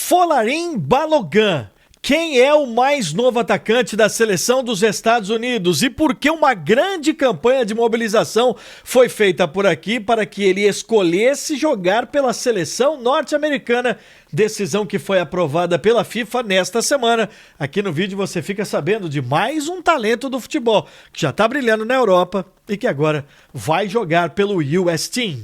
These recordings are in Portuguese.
Folarin Balogun. Quem é o mais novo atacante da seleção dos Estados Unidos e por que uma grande campanha de mobilização foi feita por aqui para que ele escolhesse jogar pela seleção norte-americana, decisão que foi aprovada pela FIFA nesta semana. Aqui no vídeo você fica sabendo de mais um talento do futebol que já está brilhando na Europa e que agora vai jogar pelo US Team.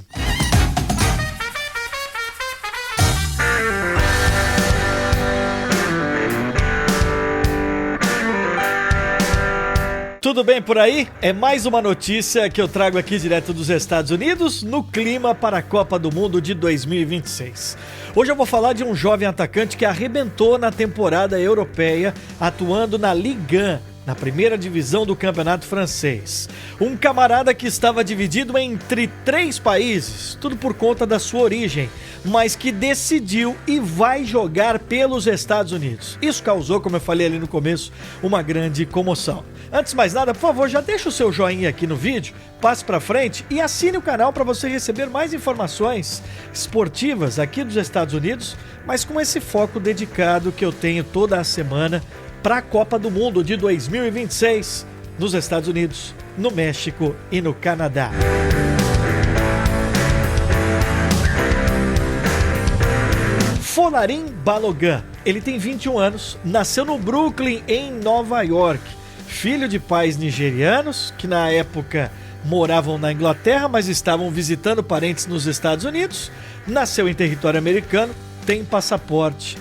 Tudo bem por aí? É mais uma notícia que eu trago aqui direto dos Estados Unidos no clima para a Copa do Mundo de 2026. Hoje eu vou falar de um jovem atacante que arrebentou na temporada europeia, atuando na Ligue 1, na primeira divisão do campeonato francês. Um camarada que estava dividido entre 3 países, tudo por conta da sua origem, mas que decidiu e vai jogar pelos Estados Unidos. Isso causou, como eu falei ali no começo, uma grande comoção. Antes de mais nada, por favor, já deixa o seu joinha aqui no vídeo, passe para frente e assine o canal para você receber mais informações esportivas aqui dos Estados Unidos, mas com esse foco dedicado que eu tenho toda a semana para a Copa do Mundo de 2026 nos Estados Unidos, no México e no Canadá. Folarin Balogun, ele tem 21 anos, nasceu no Brooklyn, em Nova York. Filho de pais nigerianos, que na época moravam na Inglaterra, mas estavam visitando parentes nos Estados Unidos. Nasceu em território americano, tem passaporte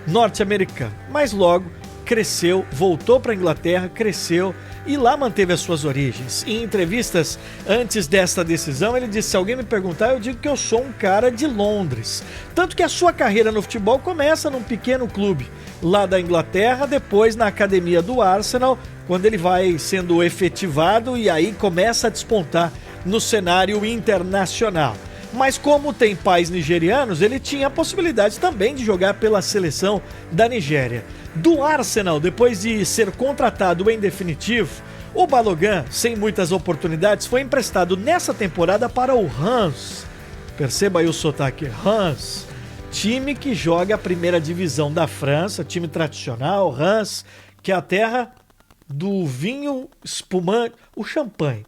norte-americano, mas logo cresceu, voltou para a Inglaterra, cresceu e lá manteve as suas origens. Em entrevistas antes desta decisão, ele disse: se alguém me perguntar, eu digo que eu sou um cara de Londres. Tanto que a sua carreira no futebol começa num pequeno clube lá da Inglaterra, depois na academia do Arsenal, quando ele vai sendo efetivado e aí começa a despontar no cenário internacional. Mas como tem pais nigerianos, ele tinha a possibilidade também de jogar pela seleção da Nigéria. Do Arsenal, depois de ser contratado em definitivo, o Balogun, sem muitas oportunidades, foi emprestado nessa temporada para o Reims. Perceba aí o sotaque, Reims. Time que joga a primeira divisão da França, time tradicional, Reims, que é a terra do vinho espumante, o champanhe.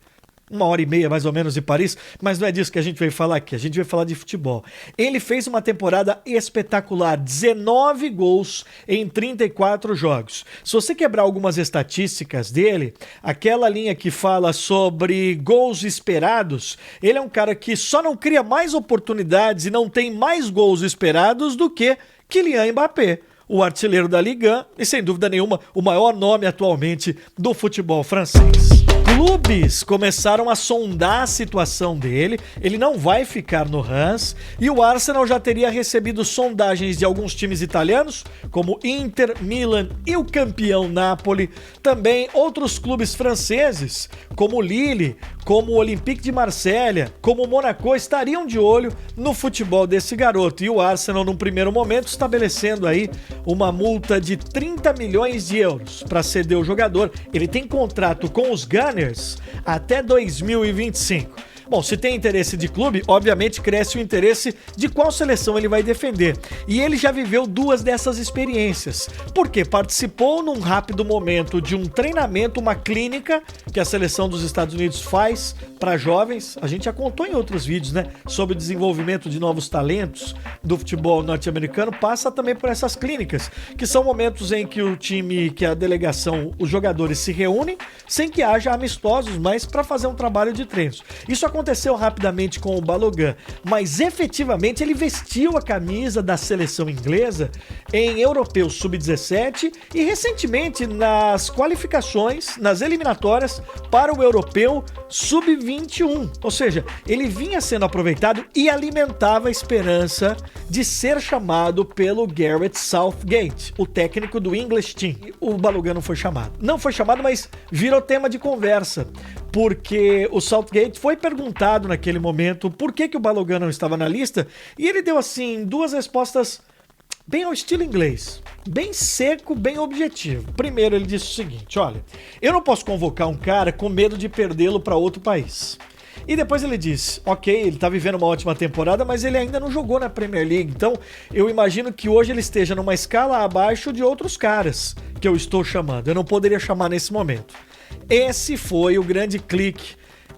1h30 mais ou menos de Paris, mas não é disso que a gente veio falar aqui, a gente veio falar de futebol. Ele fez uma temporada espetacular, 19 gols em 34 jogos. Se você quebrar algumas estatísticas dele, aquela linha que fala sobre gols esperados, ele é um cara que só não cria mais oportunidades e não tem mais gols esperados do que Kylian Mbappé, o artilheiro da Ligue 1 e, sem dúvida nenhuma, o maior nome atualmente do futebol francês. Clubes começaram a sondar a situação dele, ele não vai ficar no Reims, e o Arsenal já teria recebido sondagens de alguns times italianos, como Inter, Milan e o campeão Napoli, também outros clubes franceses, como Lille, como o Olympique de Marselha, como o Monaco, estariam de olho no futebol desse garoto, e o Arsenal, num primeiro momento, estabelecendo aí uma multa de 30 milhões de euros para ceder o jogador. Ele tem contrato com os Gunners até 2025. Bom, se tem interesse de clube, obviamente cresce o interesse de qual seleção ele vai defender. E ele já viveu 2 dessas experiências, porque participou num rápido momento de um treinamento, uma clínica que a seleção dos Estados Unidos faz para jovens. A gente já contou em outros vídeos, né, sobre o desenvolvimento de novos talentos do futebol norte-americano. Passa também por essas clínicas, que são momentos em que o time, que a delegação, os jogadores se reúnem, sem que haja amistosos, mas para fazer um trabalho de treinos. Isso aconteceu rapidamente com o Balogun, mas efetivamente ele vestiu a camisa da seleção inglesa em Europeu Sub-17 e recentemente nas qualificações, nas eliminatórias para o Europeu Sub-21. Ou seja, ele vinha sendo aproveitado e alimentava a esperança de ser chamado pelo Gareth Southgate, o técnico do English Team. O Balogun não foi chamado. Não foi chamado, mas virou tema de conversa, porque o Southgate foi perguntado naquele momento por que o Balogun não estava na lista, e ele deu assim 2 respostas bem ao estilo inglês, bem seco, bem objetivo. Primeiro ele disse o seguinte: olha, eu não posso convocar um cara com medo de perdê-lo para outro país. E depois ele disse, ok, ele tá vivendo uma ótima temporada, mas ele ainda não jogou na Premier League. Então eu imagino que hoje ele esteja numa escala abaixo de outros caras que eu estou chamando. Eu não poderia chamar nesse momento. Esse foi o grande clique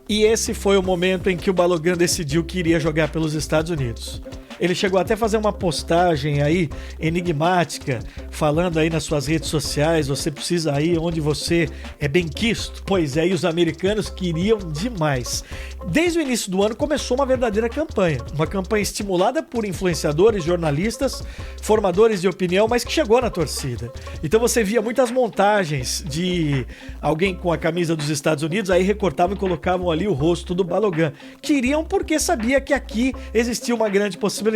e esse foi o momento em que o Balogun decidiu que iria jogar pelos Estados Unidos. Ele chegou até a fazer uma postagem aí, enigmática, falando aí nas suas redes sociais, você precisa ir onde você é bem quisto. Pois é, e os americanos queriam demais. Desde o início do ano começou uma verdadeira campanha. Uma campanha estimulada por influenciadores, jornalistas, formadores de opinião, mas que chegou na torcida. Então você via muitas montagens de alguém com a camisa dos Estados Unidos, aí recortavam e colocavam ali o rosto do Balogun. Queriam porque sabia que aqui existia uma grande possibilidade.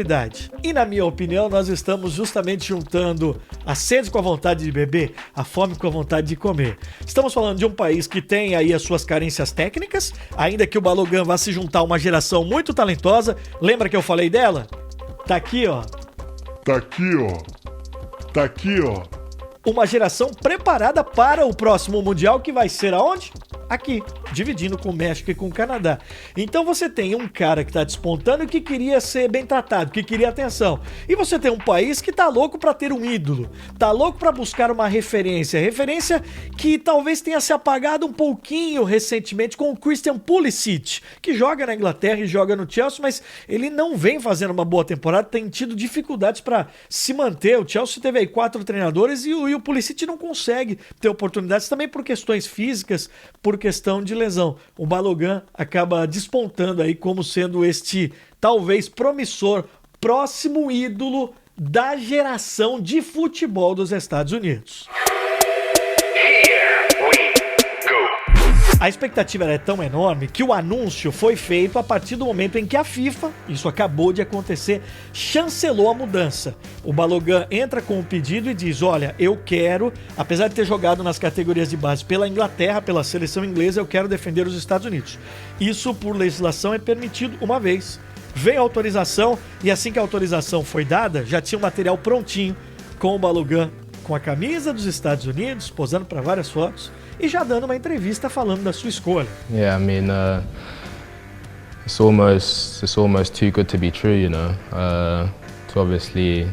E na minha opinião, nós estamos justamente juntando a sede com a vontade de beber, a fome com a vontade de comer. Estamos falando de um país que tem aí as suas carências técnicas, ainda que o Balogun vá se juntar a uma geração muito talentosa. Lembra que eu falei dela? Tá aqui, ó. Tá aqui, ó. Tá aqui, ó. Uma geração preparada para o próximo Mundial, que vai ser aonde? Aqui, dividindo com o México e com o Canadá. Então você tem um cara que tá despontando e que queria ser bem tratado, que queria atenção. E você tem um país que tá louco pra ter um ídolo, tá louco pra buscar uma referência que talvez tenha se apagado um pouquinho recentemente com o Christian Pulisic, que joga na Inglaterra e joga no Chelsea, mas ele não vem fazendo uma boa temporada, tem tido dificuldades pra se manter. O Chelsea teve aí 4 treinadores e o Pulisic não consegue ter oportunidades também por questões físicas, por questão de lesão. O Balogun acaba despontando aí como sendo este talvez promissor próximo ídolo da geração de futebol dos Estados Unidos. A expectativa era tão enorme que o anúncio foi feito a partir do momento em que a FIFA, isso acabou de acontecer, chancelou a mudança. O Balogun entra com o pedido e diz, olha, eu quero, apesar de ter jogado nas categorias de base pela Inglaterra, pela seleção inglesa, eu quero defender os Estados Unidos. Isso, por legislação, é permitido uma vez. Veio a autorização e assim que a autorização foi dada, já tinha o material prontinho com o Balogun com a camisa dos Estados Unidos, posando para várias fotos, e já dando uma entrevista falando da sua escolha. Yeah, I mean, it's almost too good to be true, you know. To obviously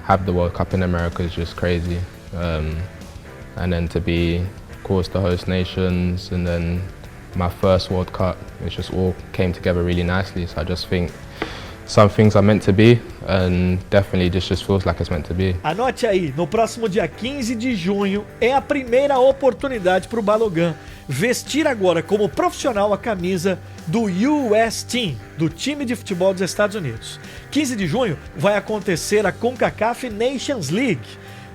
have the World Cup in America is just crazy, and then to be, of course, the host nations, and then my first World Cup, it just all came together really nicely. So I just think some things are meant to be, and definitely this just feels like it's meant to be. Anote aí, no próximo dia 15 de junho é a primeira oportunidade para o Balogun vestir agora como profissional a camisa do US Team, do time de futebol dos Estados Unidos. 15 de junho vai acontecer a CONCACAF Nations League,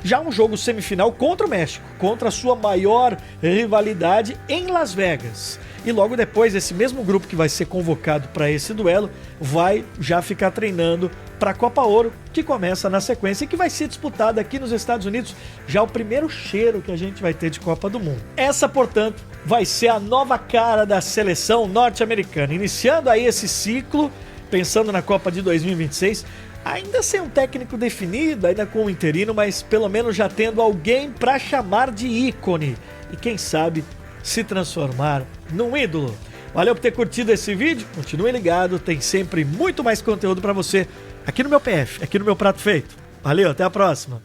já um jogo semifinal contra o México, contra a sua maior rivalidade em Las Vegas. E logo depois, esse mesmo grupo que vai ser convocado para esse duelo vai já ficar treinando para a Copa Ouro, que começa na sequência e que vai ser disputada aqui nos Estados Unidos, já o primeiro cheiro que a gente vai ter de Copa do Mundo. Essa, portanto, vai ser a nova cara da seleção norte-americana, iniciando aí esse ciclo, pensando na Copa de 2026, ainda sem um técnico definido, ainda com um interino, mas pelo menos já tendo alguém para chamar de ícone e quem sabe se transformar num ídolo. Valeu por ter curtido esse vídeo, continue ligado, tem sempre muito mais conteúdo para você aqui no meu PF, aqui no meu Prato Feito. Valeu, até a próxima!